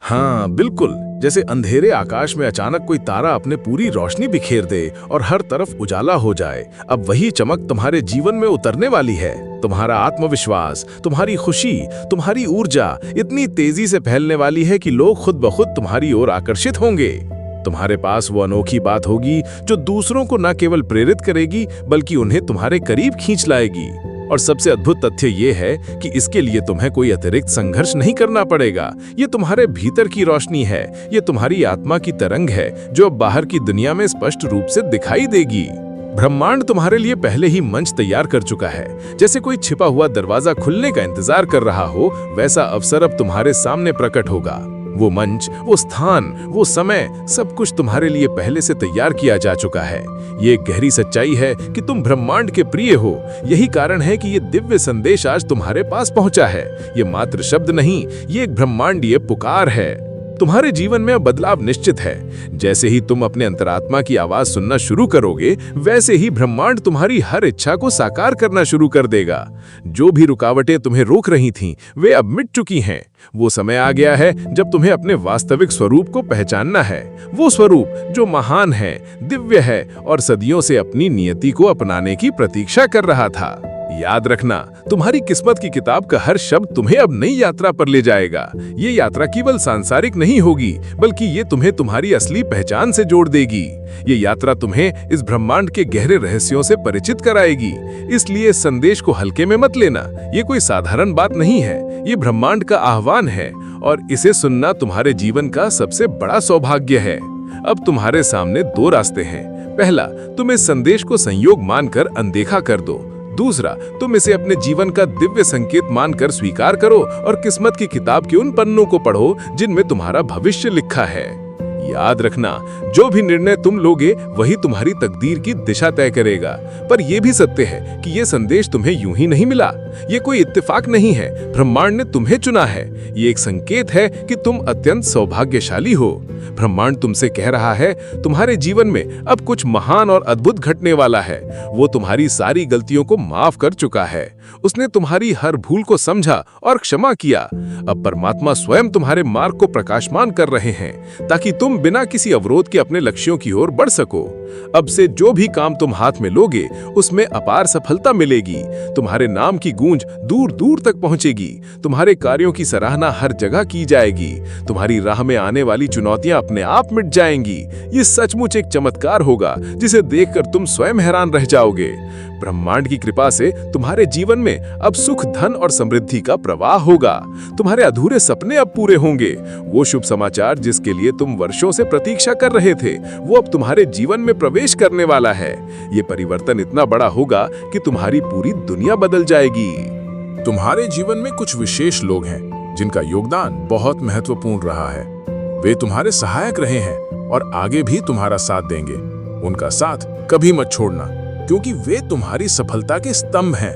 हाँ बिल्कुल, जैसे अंधेरे आकाश में अचानक कोई तारा अपने पूरी रोशनी बिखेर दे और हर तरफ उजाला हो जाए। अब वही चमक तुम्हारे जीवन में उतरने वाली है। तुम्हारा आत्मविश्वास, तुम्हारी खुशी, तुम्हारी ऊर्जा इतनी तेजी से फैलने वाली है कि लोग खुद ब खुद तुम्हारी ओर आकर्षित होंगे। तुम्हारे पास वो अनोखी बात होगी जो दूसरों को न केवल प्रेरित करेगी बल्कि उन्हें तुम्हारे करीब खींच लाएगी। और सबसे अद्भुत तथ्य ये है कि इसके लिए तुम्हें कोई अतिरिक्त संघर्ष नहीं करना पड़ेगा। ये तुम्हारे भीतर की रोशनी है, ये तुम्हारी आत्मा की तरंग है जो अब बाहर की दुनिया में स्पष्ट रूप से दिखाई देगी। ब्रह्मांड तुम्हारे लिए पहले ही मंच तैयार कर चुका है। जैसे कोई छिपा हुआ दरवाजा खुलने का इंतजार कर रहा हो, वैसा अवसर अब तुम्हारे सामने प्रकट होगा। वो मंच, वो स्थान, वो समय, सब कुछ तुम्हारे लिए पहले से तैयार किया जा चुका है। ये एक गहरी सच्चाई है कि तुम ब्रह्मांड के प्रिय हो। यही कारण है कि ये दिव्य संदेश आज तुम्हारे पास पहुंचा है। ये मात्र शब्द नहीं, ये एक ब्रह्मांडीय पुकार है। तुम्हारे जीवन में अब बदलाव निश्चित है। जैसे ही तुम अपने अंतरात्मा की आवाज सुनना शुरू करोगे, वैसे ही ब्रह्मांड तुम्हारी हर इच्छा को साकार करना शुरू कर देगा। जो भी रुकावटें तुम्हें रोक रही थीं, वे अब मिट चुकी हैं। वो समय आ गया है जब तुम्हें अपने वास्तविक स्वरूप को पहचानना है। वो स्वरूप जो महान है, दिव्य है और सदियों से अपनी नियति को अपनाने की प्रतीक्षा कर रहा था। याद रखना, तुम्हारी किस्मत की किताब का हर शब्द तुम्हें अब नई यात्रा पर ले जाएगा। ये यात्रा केवल सांसारिक नहीं होगी, बल्कि ये तुम्हें तुम्हारी असली पहचान से जोड़ देगी। ये यात्रा तुम्हें इस ब्रह्मांड के गहरे रहस्यों से परिचित कराएगी। इसलिए इस संदेश को हल्के में मत लेना। ये कोई साधारण बात नहीं है, ये ब्रह्मांड का आह्वान है और इसे सुनना तुम्हारे जीवन का सबसे बड़ा सौभाग्य है। अब तुम्हारे सामने दो रास्ते हैं। पहला, तुम इस संदेश को संयोग मानकर अनदेखा कर दो। दूसरा, तुम इसे अपने जीवन का दिव्य संकेत मानकर स्वीकार करो और किस्मत की किताब के उन पन्नों को पढ़ो जिनमें तुम्हारा भविष्य लिखा है। याद रखना, जो भी निर्णय तुम लोगे वही तुम्हारी तकदीर की दिशा तय करेगा। पर यह भी सत्य है कि यह संदेश तुम्हें यूं ही नहीं मिला। ये कोई इत्तेफाक नहीं है, ब्रह्मांड ने तुम्हें चुना है। ये एक संकेत है कि तुम अत्यंत सौभाग्यशाली हो। ब्रह्मांड तुमसे कह रहा है, तुम्हारे जीवन में अब कुछ महान और अद्भुत घटने वाला है। वो तुम्हारी सारी गलतियों को माफ कर चुका है। उसने तुम्हारी हर भूल को समझा और क्षमा किया। अब परमात्मा स्वयं तुम्हारे मार्ग को प्रकाशमान कर रहे हैं ताकि तुम बिना किसी अवरोध के अपने लक्ष्यों की ओर बढ़ सको। अब से जो भी काम तुम हाथ में लोगे, उसमें अपार सफलता मिलेगी। तुम्हारे नाम की गूंज दूर दूर तक पहुंचेगी। तुम्हारे कार्यों की सराहना हर जगह की जाएगी। तुम्हारी राह में आने वाली चुनौतियां अपने आप मिट जाएंगी। ये सचमुच एक चमत्कार होगा जिसे देखकर तुम स्वयं हैरान रह जाओगे। ब्रह्मांड की कृपा से तुम्हारे जीवन में अब सुख, धन और समृद्धि का प्रवाह होगा। तुम्हारे अधूरे सपने अब पूरे होंगे। वो शुभ समाचार जिसके लिए तुम वर्षों से प्रतीक्षा कर रहे थे, वो अब तुम्हारे जीवन में प्रवेश करने वाला है। ये परिवर्तन इतना बड़ा होगा कि तुम्हारी पूरी दुनिया बदल जाएगी। तुम्हारे जीवन में कुछ विशेष लोग हैं जिनका योगदान बहुत महत्वपूर्ण रहा है। वे तुम्हारे सहायक रहे हैं और आगे भी तुम्हारा साथ देंगे। उनका साथ कभी मत छोड़ना, क्योंकि वे तुम्हारी सफलता के स्तंभ हैं।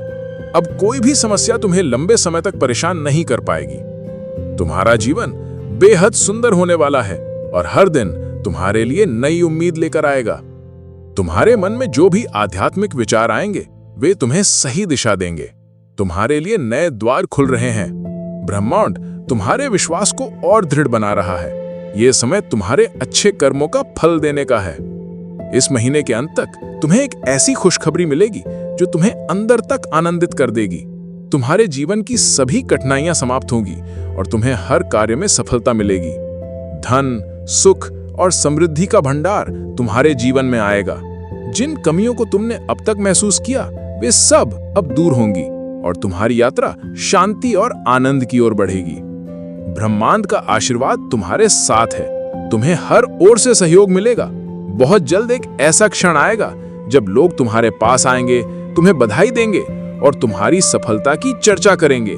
अब कोई भी समस्या तुम्हें लंबे समय तक परेशान नहीं कर पाएगी। तुम्हारा जीवन बेहद सुंदर होने वाला है और हर दिन तुम्हारे लिए नई उम्मीद लेकर आएगा। तुम्हारे मन में जो भी आध्यात्मिक विचार आएंगे, वे तुम्हें सही दिशा देंगे। तुम्हारे लिए नए द्वार खुल रहे हैं। ब्रह्मांड तुम्हारे विश्वास को और दृढ़ बना रहा है। यह समय तुम्हारे अच्छे कर्मों का फल देने का है। इस महीने के अंत तक तुम्हें एक ऐसी खुशखबरी मिलेगी जो तुम्हें अंदर तक आनंदित कर देगी। तुम्हारे जीवन की सभी कठिनाइयां समाप्त होंगी और तुम्हें हर कार्य में सफलता मिलेगी। धन, सुख और समृद्धि का भंडार तुम्हारे जीवन में आएगा। जिन कमियों को तुमने अब तक महसूस किया, वे सब अब दूर होंगी और तुम्हारी यात्रा शांति और आनंद की ओर बढ़ेगी। ब्रह्मांड का आशीर्वाद तुम्हारे साथ है। तुम्हें हर ओर से सहयोग मिलेगा। बहुत जल्द एक ऐसा क्षण आएगा जब लोग तुम्हारे पास आएंगे, तुम्हें बधाई देंगे और तुम्हारी सफलता की चर्चा करेंगे।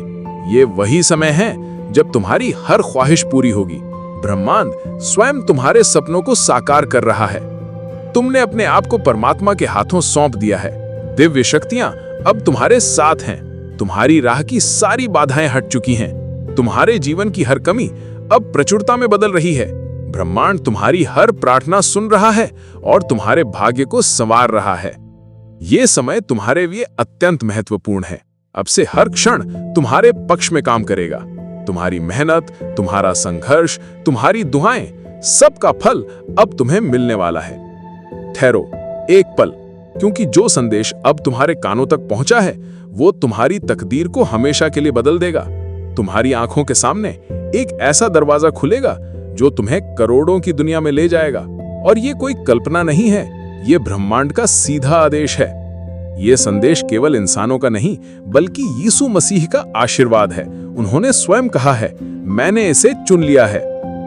ये वही समय है जब तुम्हारी हर ख्वाहिश पूरी होगी। ब्रह्मांड स्वयं तुम्हारे सपनों को साकार कर रहा है। तुमने अपने आप को परमात्मा के हाथों सौंप दिया है। दिव्य शक्तियां अब तुम्हारे साथ हैं। तुम्हारी राह की सारी बाधाएं हट चुकी हैं। तुम्हारे जीवन की हर कमी अब प्रचुरता में बदल रही है। ब्रह्मांड तुम्हारी हर प्रार्थना सुन रहा है और तुम्हारे भाग्य को संवार रहा है। ये समय तुम्हारे लिए अत्यंत महत्वपूर्ण है। अब से हर क्षण तुम्हारे पक्ष में काम करेगा। तुम्हारी मेहनत, तुम्हारा संघर्ष, तुम्हारी दुआएं, सबका फल अब तुम्हें मिलने वाला है। ठहरो एक पल, क्योंकि जो संदेश अब तुम्हारे कानों तक पहुंचा है वो तुम्हारी तकदीर को हमेशा के लिए बदल देगा। तुम्हारी आंखों के सामने एक ऐसा दरवाजा खुलेगा जो तुम्हें करोड़ों की दुनिया में ले जाएगा। और ये कोई कल्पना नहीं है, ये ब्रह्मांड का सीधा आदेश है। ये संदेश केवल इंसानों का नहीं बल्कि यीशु मसीह का आशीर्वाद है। उन्होंने स्वयं कहा है, मैंने इसे चुन लिया है।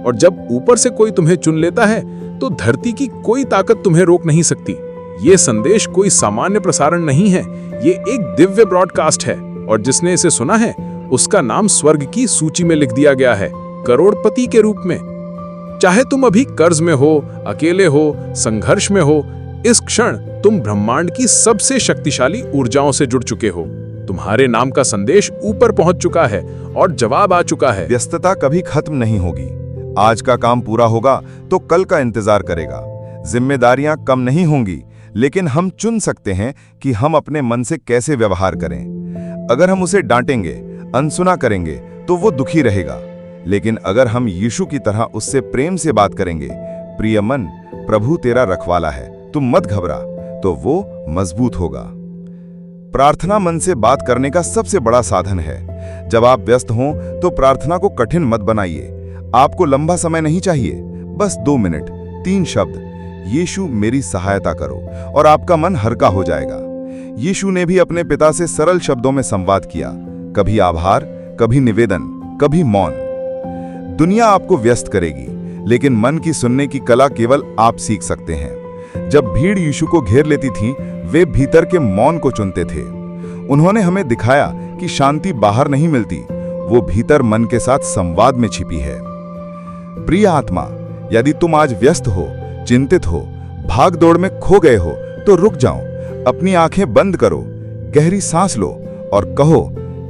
और जब ऊपर से कोई तुम्हें चुन लेता है तो धरती की कोई ताकत तुम्हें रोक नहीं सकती। ये संदेश कोई सामान्य प्रसारण नहीं है, ये एक दिव्य ब्रॉडकास्ट है। और जिसने इसे सुना है उसका नाम स्वर्ग की सूची में लिख दिया गया है, करोड़पति के रूप में। चाहे तुम अभी कर्ज में हो, अकेले हो, संघर्ष में हो, इस क्षण तुम ब्रह्मांड की सबसे शक्तिशाली ऊर्जाओं से जुड़ चुके हो। तुम्हारे नाम का संदेश ऊपर पहुंच चुका है और जवाब आ चुका है। व्यस्तता कभी खत्म नहीं होगी। आज का काम पूरा होगा तो कल का इंतजार करेगा। जिम्मेदारियां कम नहीं होंगी, लेकिन हम चुन सकते हैं कि हम अपने मन से कैसे व्यवहार करें। अगर हम उसे डांटेंगे, अनसुना करेंगे तो वो दुखी रहेगा। लेकिन अगर हम यीशु की तरह उससे प्रेम से बात करेंगे, प्रिय मन, प्रभु तेरा रखवाला है, तुम मत घबरा, तो वो मजबूत होगा। प्रार्थना मन से बात करने का सबसे बड़ा साधन है। जब आप व्यस्त हों तो प्रार्थना को कठिन मत बनाइए। आपको लंबा समय नहीं चाहिए, बस 2 मिनट, 3 शब्द, यीशु मेरी सहायता करो, और आपका मन हल्का हो जाएगा। यीशु ने भी अपने पिता से सरल शब्दों में संवाद किया, कभी आभार, कभी निवेदन, कभी मौन। दुनिया आपको व्यस्त करेगी, लेकिन मन की सुनने की कला केवल आप सीख सकते हैं। जब भीड़ यीशु को घेर लेती थी, वे भीतर के मौन को चुनते थे। उन्होंने हमें दिखाया कि शांति बाहर नहीं मिलती, वो भीतर मन के साथ संवाद में छिपी है। प्रिय आत्मा, यदि तुम आज व्यस्त हो, चिंतित हो, भाग दौड़ में खो गए हो, तो रुक जाओ, अपनी आंखें बंद करो, गहरी सांस लो और कहो,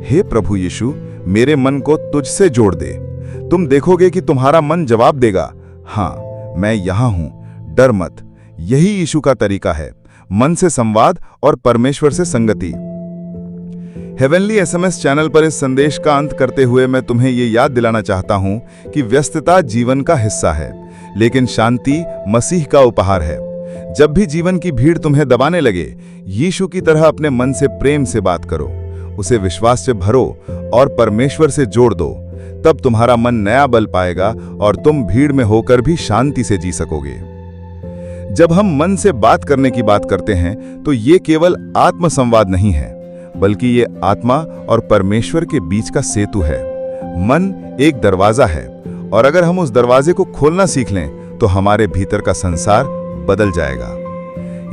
हे प्रभु यीशु, मेरे मन को तुझसे जोड़ दे। तुम देखोगे कि तुम्हारा मन जवाब देगा, हाँ मैं यहां हूं, डर मत। यही यीशु का तरीका है, मन से संवाद और परमेश्वर से संगति। हेवनली एसएमएस चैनल पर इस संदेश का अंत करते हुए मैं तुम्हें ये याद दिलाना चाहता हूं कि व्यस्तता जीवन का हिस्सा है, लेकिन शांति मसीह का उपहार है। जब भी जीवन की भीड़ तुम्हें दबाने लगे, यीशु की तरह अपने मन से प्रेम से बात करो, उसे विश्वास से भरो और परमेश्वर से जोड़ दो। तब तुम्हारा मन नया बल पाएगा और तुम भीड़ में होकर भी शांति से जी सकोगे। जब हम मन से बात करने की बात करते हैं तो ये केवल आत्मसंवाद नहीं है, बल्कि ये आत्मा और परमेश्वर के बीच का सेतु है। मन एक दरवाजा है, और अगर हम उस दरवाजे को खोलना सीख लें तो हमारे भीतर का संसार बदल जाएगा।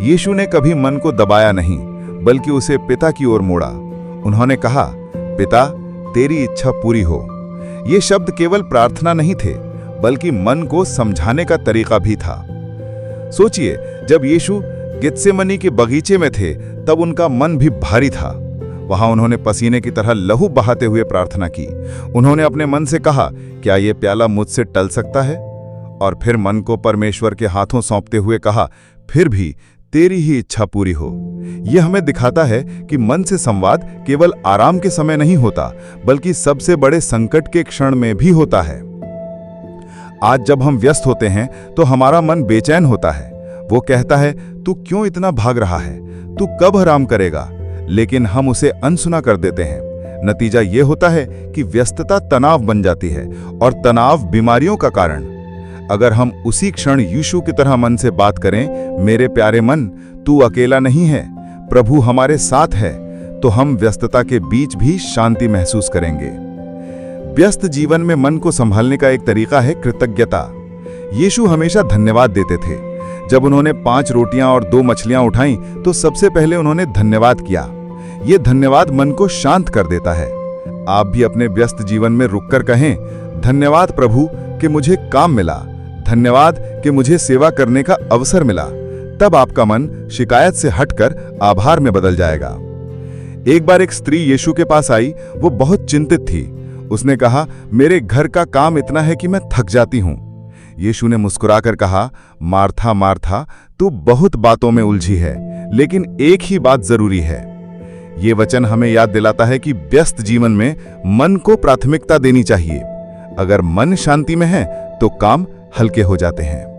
यीशु ने कभी मन को दबाया नहीं, बल्कि उसे पिता की ओर मोड़ा। उन्होंने कहा, पिता तेरी इच्छा पूरी हो। ये शब्द केवल प्रार्थना नहीं थे, बल्कि मन को समझाने का तरीका भी था। सोचिए, जब यीशु गेत्सेमनी के बगीचे में थे तब उनका मन भी भारी था। वहां उन्होंने पसीने की तरह लहू बहाते हुए प्रार्थना की। उन्होंने अपने मन से कहा, क्या यह प्याला मुझसे टल सकता है? और फिर मन को परमेश्वर के हाथों सौंपते हुए कहा, फिर भी तेरी ही इच्छा पूरी हो। यह हमें दिखाता है कि मन से संवाद केवल आराम के समय नहीं होता, बल्कि सबसे बड़े संकट के क्षण में भी होता है। आज जब हम व्यस्त होते हैं तो हमारा मन बेचैन होता है। वो कहता है, तू क्यों इतना भाग रहा है? तू कब आराम करेगा? लेकिन हम उसे अनसुना कर देते हैं। नतीजा ये होता है कि व्यस्तता तनाव बन जाती है, और तनाव बीमारियों का कारण। अगर हम उसी क्षण यीशु की तरह मन से बात करें, मेरे प्यारे मन, तू अकेला नहीं है, प्रभु हमारे साथ है, तो हम व्यस्तता के बीच भी शांति महसूस करेंगे। व्यस्त जीवन में मन को संभालने का एक तरीका है कृतज्ञता। यीशु हमेशा धन्यवाद देते थे। जब उन्होंने 5 रोटियां और 2 मछलियां उठाईं तो सबसे पहले उन्होंने धन्यवाद किया। ये धन्यवाद मन को शांत कर देता है। आप भी अपने व्यस्त जीवन में रुककर कहें, धन्यवाद प्रभु कि मुझे काम मिला, धन्यवाद कि मुझे सेवा करने का अवसर मिला। तब आपका मन शिकायत से हटकर आभार में बदल जाएगा। एक बार एक स्त्री यीशु के पास आई। वो बहुत चिंतित थी। उसने कहा, मेरे घर का काम इतना है कि मैं थक जाती हूं। यीशु ने मुस्कुराकर कहा, मार्था मार्था, तू बहुत बातों में उलझी है, लेकिन एक ही बात जरूरी है। ये वचन हमें याद दिलाता है कि व्यस्त जीवन में मन को प्राथमिकता देनी चाहिए। अगर मन शांति में है तो काम हल्के हो जाते हैं।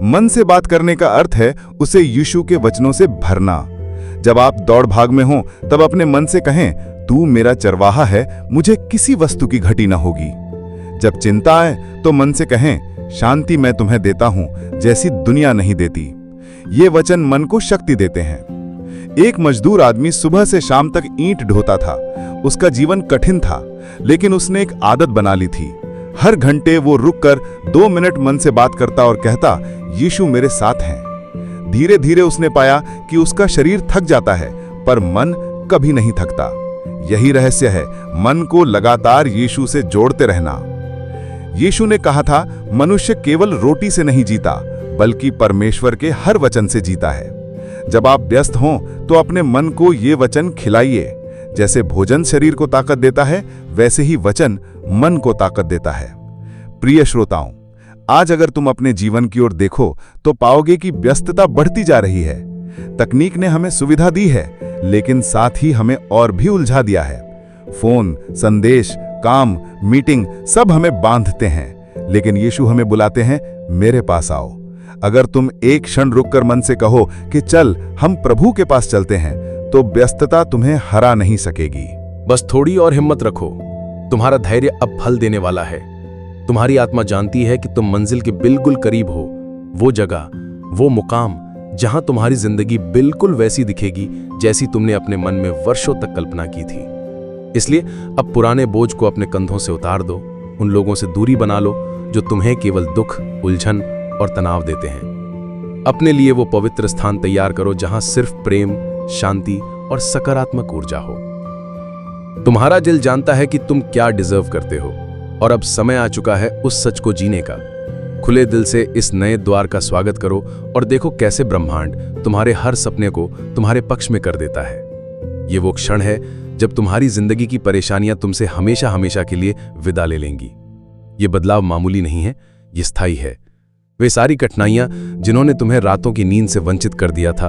मन से बात करने का अर्थ है उसे यीशु के वचनों से भरना। जब आप दौड़ भाग में हो तब अपने मन से कहें, तू मेरा चरवाहा है, मुझे किसी वस्तु की घटी न होगी। जब चिंता आए तो मन से कहें, शांति मैं तुम्हें देता हूं जैसी दुनिया नहीं देती। ये वचन मन को शक्ति देते हैं। एक मजदूर आदमी सुबह से शाम तक ईंट ढोता था। उसका जीवन कठिन था, लेकिन उसने एक आदत बना ली थी। हर घंटे वो रुककर 2 मिनट मन से बात करता और कहता, यीशु मेरे साथ हैं। धीरे धीरे उसने पाया कि उसका शरीर थक जाता है पर मन कभी नहीं थकता। यही रहस्य है, मन को लगातार यीशु से जोड़ते रहना। यीशु ने कहा था, मनुष्य केवल रोटी से नहीं जीता बल्कि परमेश्वर के हर वचन से जीता है। जब आप व्यस्त हों तो अपने मन को ये वचन खिलाइए। जैसे भोजन शरीर को ताकत देता है, वैसे ही वचन मन को ताकत देता है। प्रिय श्रोताओं, आज अगर तुम अपने जीवन की ओर देखो तो पाओगे कि व्यस्तता बढ़ती जा रही है। तकनीक ने हमें सुविधा दी है, लेकिन साथ ही हमें और भी उलझा दिया है। फोन, संदेश, काम, मीटिंग सब हमें बांधते हैं, लेकिन यीशु हमें बुलाते हैं, मेरे पास आओ। अगर तुम एक क्षण रुककर मन से कहो कि चल हम प्रभु के पास चलते हैं, तो व्यस्तता तुम्हें हरा नहीं सकेगी। बस थोड़ी और हिम्मत रखो, तुम्हारा धैर्य अब फल देने वाला है। तुम्हारी आत्मा जानती है कि तुम मंजिल के बिल्कुल करीब हो। वो जगह, वो मुकाम जहां तुम्हारी जिंदगी बिल्कुल वैसी दिखेगी जैसी तुमने अपने मन में वर्षों तक कल्पना की थी। इसलिए अब पुराने बोझ को अपने कंधों से उतार दो। उन लोगों से दूरी बना लो जो तुम्हें केवल दुख, उलझन और तनाव देते हैं। अपने लिए वो पवित्र स्थान तैयार करो जहां सिर्फ प्रेम, शांति और सकारात्मक ऊर्जा हो। तुम्हारा दिल जानता है कि तुम क्या डिजर्व करते हो, और अब समय आ चुका है उस सच को जीने का। खुले दिल से इस नए द्वार का स्वागत करो और देखो कैसे ब्रह्मांड तुम्हारे हर सपने को तुम्हारे पक्ष में कर देता है। ये वो क्षण है जब तुम्हारी जिंदगी की परेशानियां तुमसे हमेशा हमेशा के लिए विदा ले लेंगी। ये बदलाव मामूली नहीं है, ये स्थायी है। वे सारी कठिनाइयां जिन्होंने तुम्हें रातों की नींद से वंचित कर दिया था,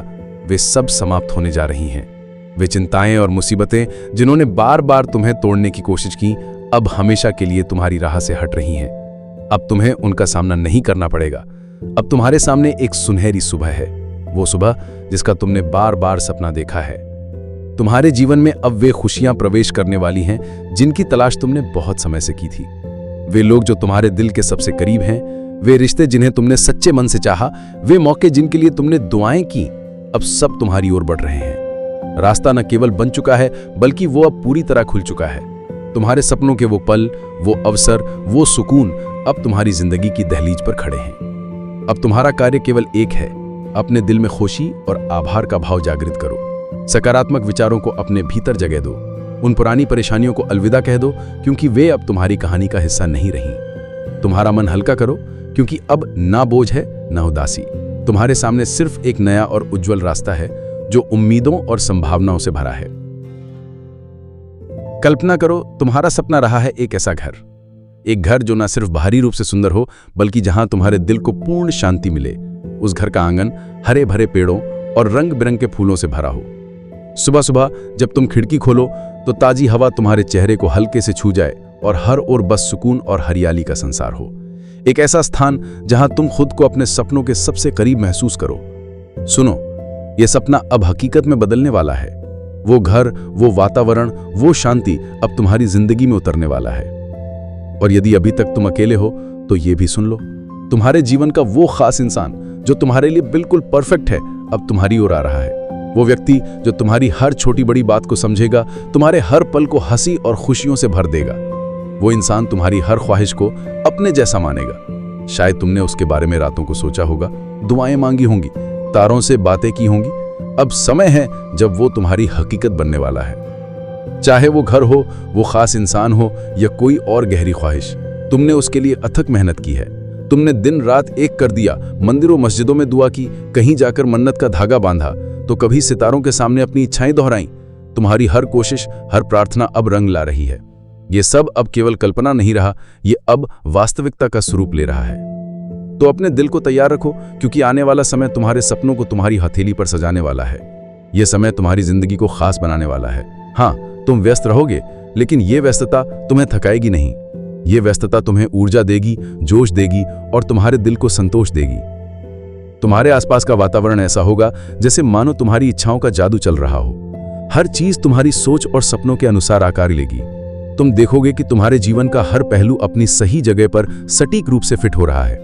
वे सब समाप्त होने जा रही हैं। वे चिंताएं और मुसीबतें जिन्होंने बार बार तुम्हें तोड़ने की कोशिश की, अब हमेशा के लिए तुम्हारी राह से हट रही हैं। अब तुम्हें उनका सामना नहीं करना पड़ेगा। अब तुम्हारे सामने एक सुनहरी सुबह है, वो सुबह जिसका तुमने बार बार सपना देखा है। तुम्हारे जीवन में अब वे खुशियां प्रवेश करने वाली हैं जिनकी तलाश तुमने बहुत समय से की थी। वे लोग जो तुम्हारे दिल के सबसे करीब हैं, वे रिश्ते जिन्हें तुमने सच्चे मन से चाहा, वे मौके जिनके लिए तुमने दुआएं की, अब सब तुम्हारी ओर बढ़ रहे हैं। रास्ता न केवल बन चुका है बल्कि वो अब पूरी तरह खुल चुका है। तुम्हारे सपनों के वो पल, वो अवसर, वो सुकून अब तुम्हारी जिंदगी की दहलीज पर खड़े हैं। अब तुम्हारा कार्य केवल एक है, अपने दिल में खुशी और आभार का भाव जागृत करो। सकारात्मक विचारों को अपने भीतर जगह दो। उन पुरानी परेशानियों को अलविदा कह दो, क्योंकि वे अब तुम्हारी कहानी का हिस्सा नहीं रही। तुम्हारा मन हल्का करो, क्योंकि अब ना बोझ है ना उदासी। तुम्हारे सामने सिर्फ एक नया और उज्जवल रास्ता है जो उम्मीदों और संभावनाओं से भरा है। कल्पना करो, तुम्हारा सपना रहा है एक ऐसा घर, एक घर जो न सिर्फ बाहरी रूप से सुंदर हो बल्कि जहां तुम्हारे दिल को पूर्ण शांति मिले। उस घर का आंगन हरे भरे पेड़ों और रंग बिरंगे फूलों से भरा हो। सुबह सुबह जब तुम खिड़की खोलो तो ताजी हवा तुम्हारे चेहरे को हल्के से छू जाए और हर ओर बस सुकून और हरियाली का संसार हो। एक ऐसा स्थान जहां तुम खुद को अपने सपनों के सबसे करीब महसूस करो। सुनो, यह सपना अब हकीकत में बदलने वाला है। वो घर, वो वातावरण, वो शांति अब तुम्हारी जिंदगी में उतरने वाला है। और यदि अभी तक तुम अकेले हो तो ये भी सुन लो, तुम्हारे जीवन का वो खास इंसान जो तुम्हारे लिए बिल्कुल परफेक्ट है अब तुम्हारी ओर आ रहा है। वो व्यक्ति जो तुम्हारी हर छोटी बड़ी बात को समझेगा, तुम्हारे हर पल को हंसी और खुशियों से भर देगा। वो इंसान तुम्हारी हर ख्वाहिश को अपने जैसा मानेगा। शायद तुमने उसके बारे में रातों को सोचा होगा, दुआएं मांगी होंगी, तारों से बातें की होंगी। अब समय है जब वो तुम्हारी हकीकत बनने वाला है। चाहे वो घर हो, वो खास इंसान हो या कोई और गहरी ख्वाहिश, तुमने उसके लिए अथक मेहनत की है। तुमने दिन रात एक कर दिया, मंदिरों मस्जिदों में दुआ की, कहीं जाकर मन्नत का धागा बांधा, तो कभी सितारों के सामने अपनी इच्छाएं दोहराई। तुम्हारी हर कोशिश, हर प्रार्थना अब रंग ला रही है। ये सब अब केवल कल्पना नहीं रहा, ये अब वास्तविकता का स्वरूप ले रहा है। तो अपने दिल को तैयार रखो, क्योंकि आने वाला समय तुम्हारे सपनों को तुम्हारी हथेली पर सजाने वाला है। ये समय तुम्हारी जिंदगी को खास बनाने वाला है। हाँ, तुम व्यस्त रहोगे, लेकिन ये व्यस्तता तुम्हें थकाएगी नहीं। ये व्यस्तता तुम्हें ऊर्जा देगी, जोश देगी और तुम्हारे दिल को संतोष देगी। तुम्हारे आसपास का वातावरण ऐसा होगा जैसे मानो तुम्हारी इच्छाओं का जादू चल रहा हो। हर चीज तुम्हारी सोच और सपनों के अनुसार आकार लेगी। तुम देखोगे कि तुम्हारे जीवन का हर पहलू अपनी सही जगह पर सटीक रूप से फिट हो रहा है।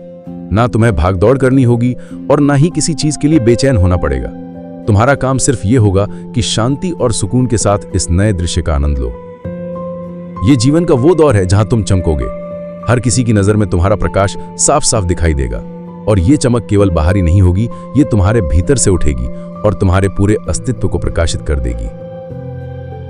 ना तुम्हें भागदौड़ करनी होगी और ना ही किसी चीज के लिए बेचैन होना पड़ेगा। तुम्हारा काम सिर्फ ये होगा कि शांति और सुकून के साथ इस नए दृश्य का आनंद लो। ये जीवन का वो दौर है जहां तुम चमकोगे। हर किसी की नजर में तुम्हारा प्रकाश साफ साफ दिखाई देगा और ये चमक केवल बाहरी नहीं होगी, ये तुम्हारे भीतर से उठेगी और तुम्हारे पूरे अस्तित्व को प्रकाशित कर देगी।